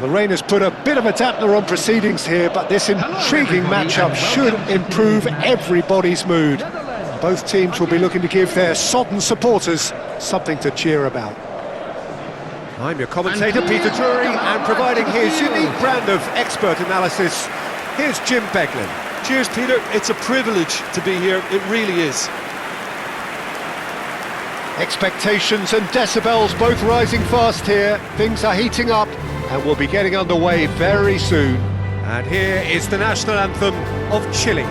The rain has put a bit of a dampener on proceedings here, but this intriguing matchup should improve everybody's mood. Both teams will be looking to give their sodden supporters something to cheer about. I'm your commentator, Peter Drury, and providing his unique brand of expert analysis, here's Jim Beglin. Cheers, Peter. It's a privilege to be here. It really is. Expectations and decibels both rising fast here. Things are heating up and we'll be getting underway very soon. And here is the national anthem of Chile.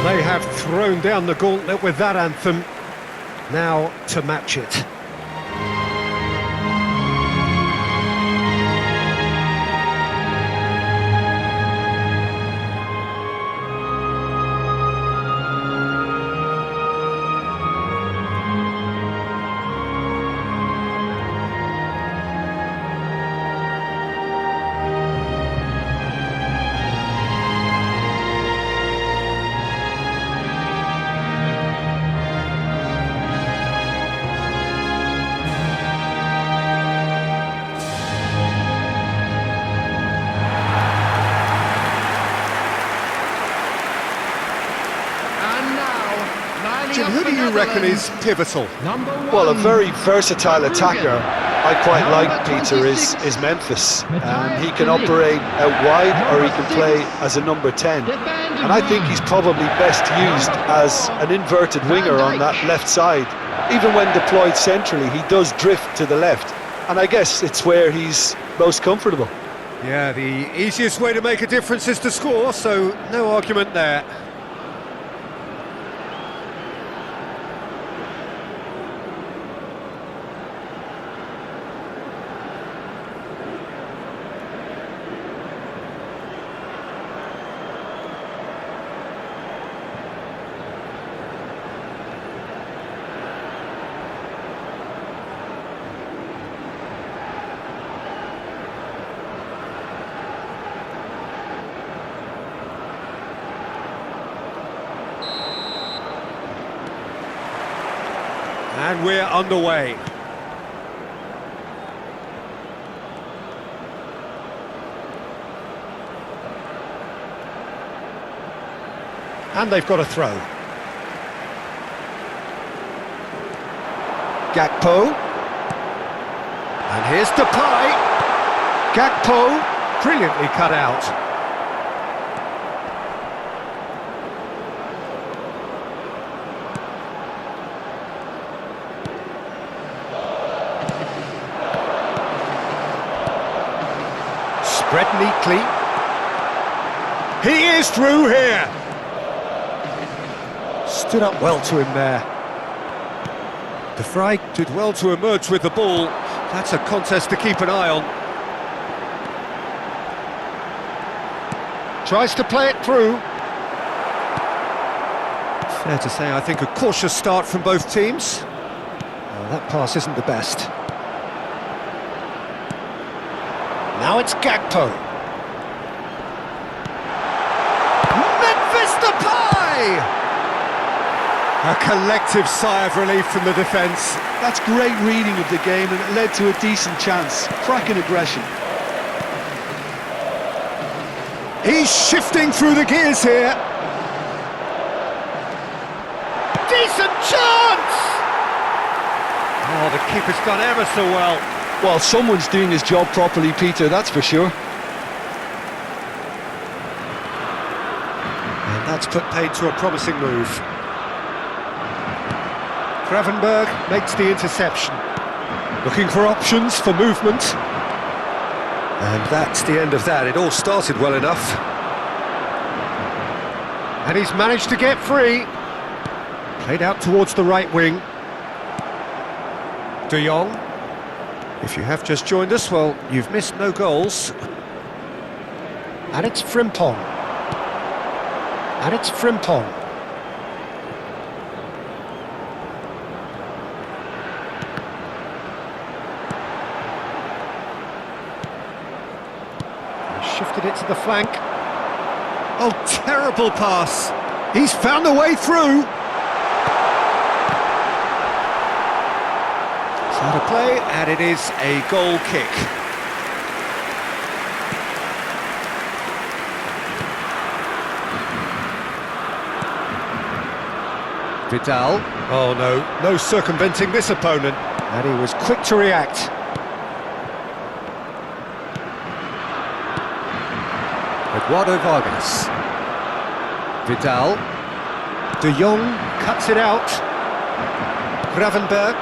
They have thrown down the gauntlet with that anthem. Now to match it. Jim, who do you reckon is pivotal? Well, a very versatile attacker I quite like, Peter, is Memphis. He can operate out wide or he can play as a number 10. And I think he's probably best used as an inverted winger on that left side. Even when deployed centrally, he does drift to the left. And I guess it's where he's most comfortable. Yeah, the easiest way to make a difference is to score, so no argument there. And we're underway. And they've got a throw. Gakpo. And here's Depay. Gakpo, brilliantly cut out. Spread neatly. He is through here. Stood up well to him there. De Vrij did well to emerge with the ball. That's a contest to keep an eye on. Tries to play it through. Fair to say, I think a cautious start from both teams. Well, that pass isn't the best. Now it's Gakpo. Memphis Depay! A collective sigh of relief from the defence. That's great reading of the game and it led to a decent chance. Cracking aggression. He's shifting through the gears here. Decent chance! Oh, the keeper's done ever so well. Well, someone's doing his job properly, Peter, that's for sure. And that's put paid to a promising move. Gravenberg makes the interception. Looking for options for movement. And that's the end of that. It all started well enough. And he's managed to get free. Played out towards the right wing. De Jong. If you have just joined us, well, you've missed no goals. And it's Frimpong. And it's Frimpong. He shifted it to the flank. Oh, terrible pass. He's found a way through. Side of play, and it is a goal kick. Vidal. Oh no circumventing this opponent. And he was quick to react. Eduardo Vargas. Vidal. De Jong cuts it out. Gravenberg.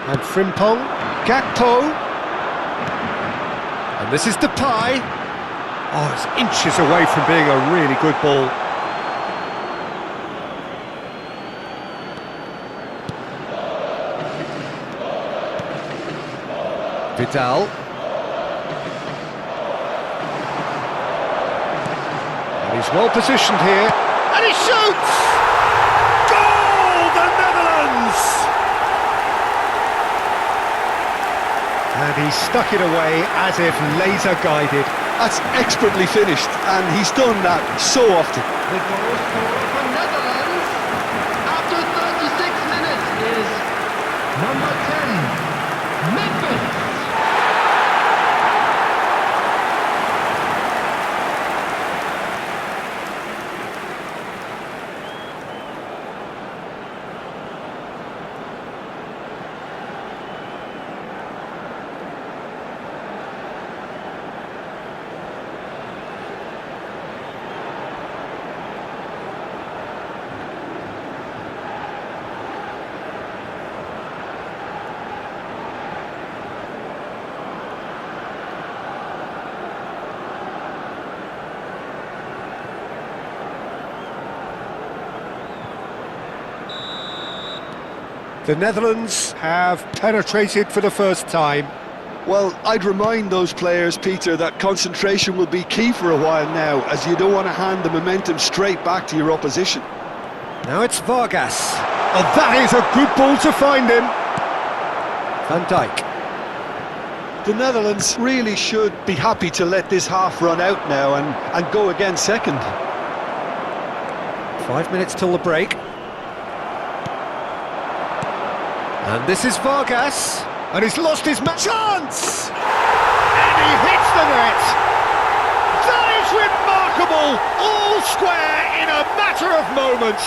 And Frimpong. Gakpo. And this is Depay. Oh, it's inches away from being a really good ball. Vidal. And he's well positioned here. And he shoots! Goal, the Netherlands! And he stuck it away as if laser guided. That's expertly finished, and he's done that so often. The goal scorer for Netherlands after 36 minutes is number 10, Memphis. The Netherlands have penetrated for the first time. Well, I'd remind those players, Peter, that concentration will be key for a while now, as you don't want to hand the momentum straight back to your opposition. Now it's Vargas. Oh, that is a good ball to find him. Van Dijk. The Netherlands really should be happy to let this half run out now and go again second. 5 minutes till the break. And this is Vargas, and he's lost his chance! And he hits the net! That is remarkable! All square in a matter of moments!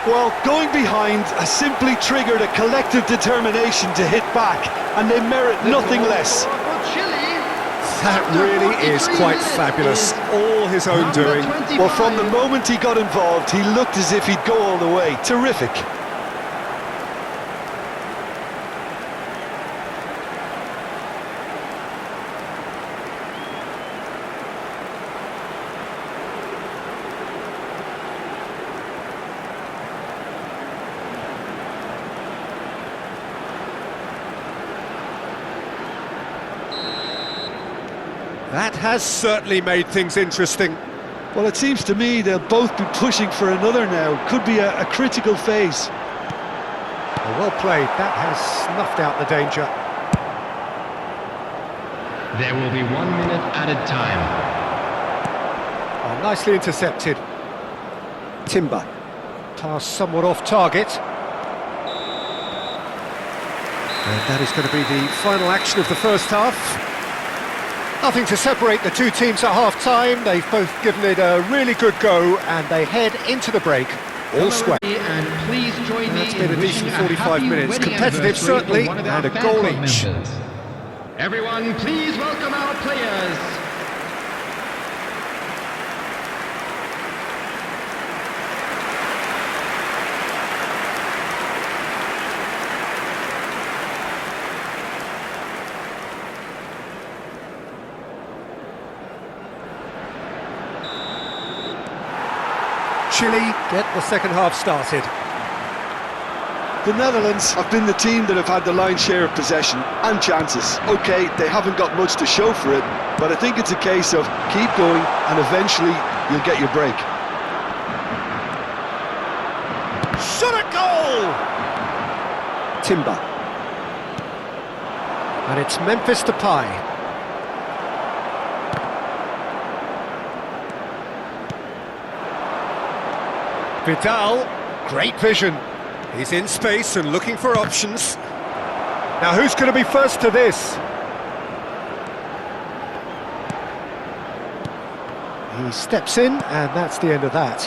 Well, going behind has simply triggered a collective determination to hit back, and they merit nothing less. That really is quite fabulous, all his own doing. Well, from the moment he got involved, he looked as if he'd go all the way. Terrific. That has certainly made things interesting. Well, it seems to me they'll both be pushing for another now. Could be a critical phase. Well played, that has snuffed out the danger. There will be 1 minute added time. Oh, nicely intercepted. Timber. Pass somewhat off target. And that is going to be the final action of the first half. Nothing to separate the two teams at half-time. They've both given it a really good go, and they head into the break all square. And please join me. It's been a decent 45 minutes. Competitive, certainly, and a goal each. Everyone, please welcome our players. Chile get the second half started. The Netherlands have been the team that have had the lion's share of possession and chances. OK, they haven't got much to show for it, but I think it's a case of keep going and eventually you'll get your break. goal! Timber. And it's Memphis Depay. Vidal, great vision. He's in space and looking for options. Now who's going to be first to this? He steps in, and that's the end of that.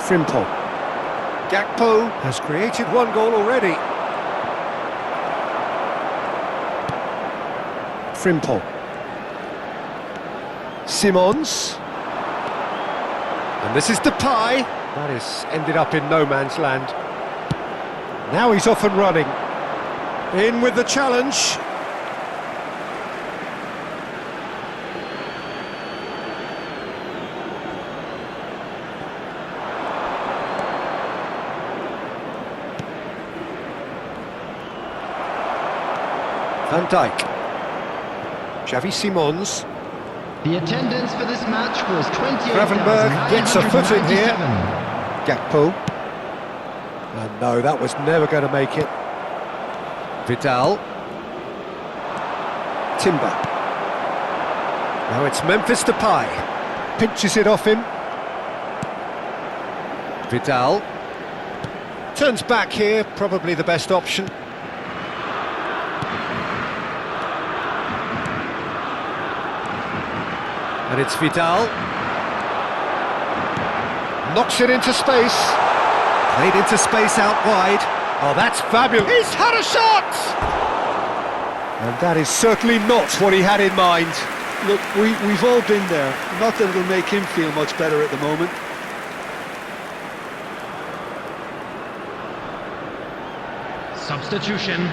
Frimpong. Gakpo has created one goal already. Frimpong. Simons. And this is Depay. That has ended up in no man's land. Now he's off and running. In with the challenge. Van Dijk. Xavi Simons. The attendance for this match was 28,997. Gravenberg gets a foot in here. Gakpo. And no, that was never going to make it. Vidal. Timber. Now it's Memphis Depay. Pinches it off him. Vidal. Turns back here, probably the best option. And it's Vidal. Knocks it into space. Played into space out wide. Oh, that's fabulous. He's had a shot! And that is certainly not what he had in mind. Look, we've all been there. Not that it'll make him feel much better at the moment. Substitution.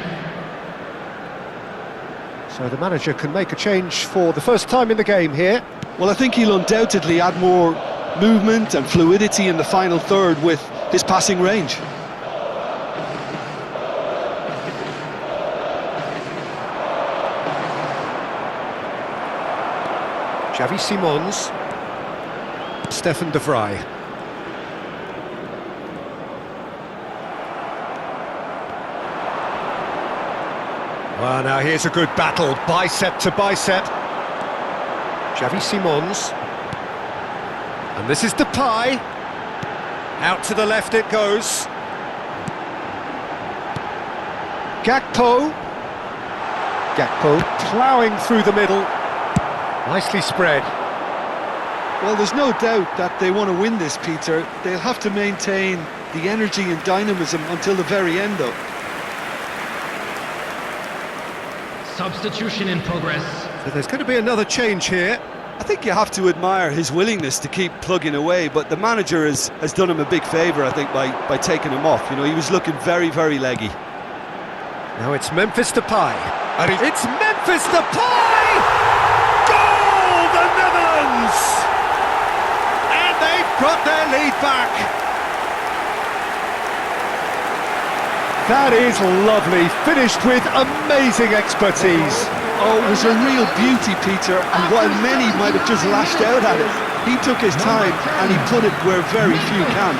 So the manager can make a change for the first time in the game here. Well, I think he'll undoubtedly add more movement and fluidity in the final third with his passing range. Xavi Simons. Stefan de Vrij. Well, now here's a good battle, bicep to bicep. Xavi Simons. And this is Depay. Out to the left it goes. Gakpo. Gakpo ploughing through the middle. Nicely spread. Well, there's no doubt that they want to win this, Peter. They'll have to maintain the energy and dynamism until the very end, though. Substitution in progress. So there's going to be another change here. I think you have to admire his willingness to keep plugging away, but the manager has done him a big favour, I think, by taking him off. You know, he was looking very, very leggy. Now it's Memphis Depay. And it's Memphis Depay! Goal, the Netherlands! And they've got their lead back. That is lovely, finished with amazing expertise. Oh, it was a real beauty, Peter, and while many might have just lashed out at it, he took his time and he put it where very few can.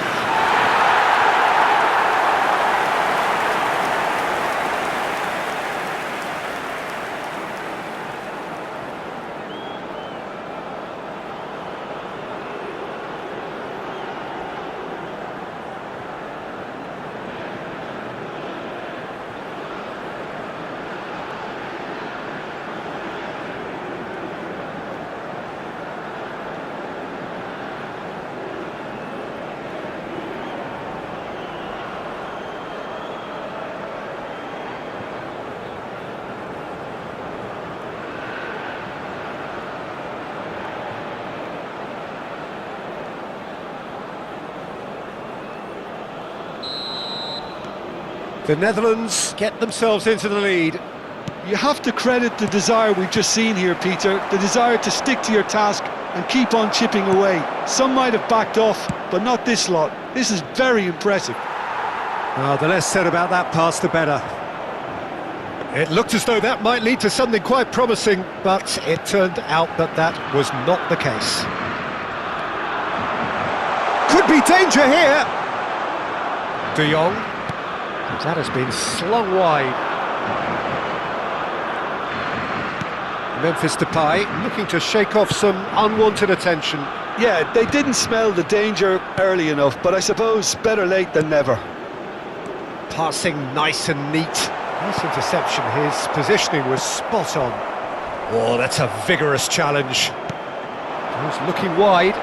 The Netherlands get themselves into the lead. You have to credit the desire we've just seen here, Peter, the desire to stick to your task and keep on chipping away. Some might have backed off, but not this lot. This is very impressive. Oh, the less said about that pass, the better. It looked as though that might lead to something quite promising, but it turned out that that was not the case. Could be danger here. De Jong. That has been slung wide. Memphis Depay looking to shake off some unwanted attention. Yeah, they didn't smell the danger early enough, but I suppose better late than never. Passing nice and neat. Nice interception, his positioning was spot on. Oh, that's a vigorous challenge. He's looking wide.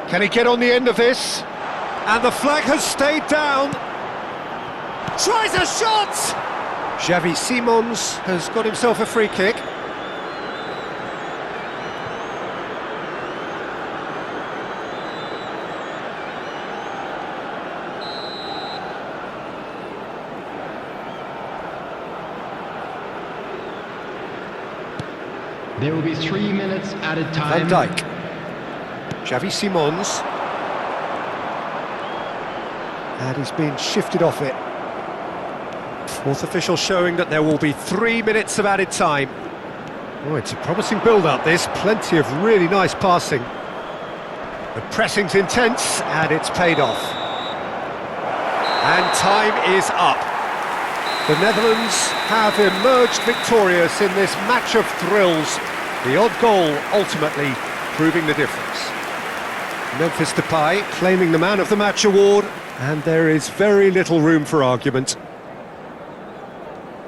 Can he get on the end of this? And the flag has stayed down. Tries a shot! Xavi Simons has got himself a free kick. There will be 3 minutes added time. Van Dijk. Xavi Simons. And he's been shifted off it. Fourth official showing that there will be 3 minutes of added time. Oh, it's a promising build-up, this. Plenty of really nice passing. The pressing's intense, and it's paid off. And time is up. The Netherlands have emerged victorious in this match of thrills. The odd goal ultimately proving the difference. Memphis Depay claiming the Man of the Match award, and there is very little room for argument.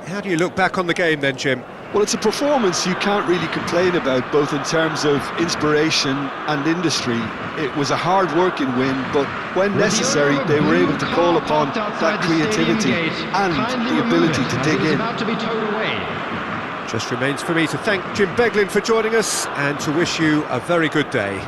How do you look back on the game then, Jim? Well, it's a performance you can't really complain about, both in terms of inspiration and industry. It was a hard-working win, but when necessary, they were able to call upon that creativity and the ability to dig in. Just remains for me to thank Jim Beglin for joining us and to wish you a very good day.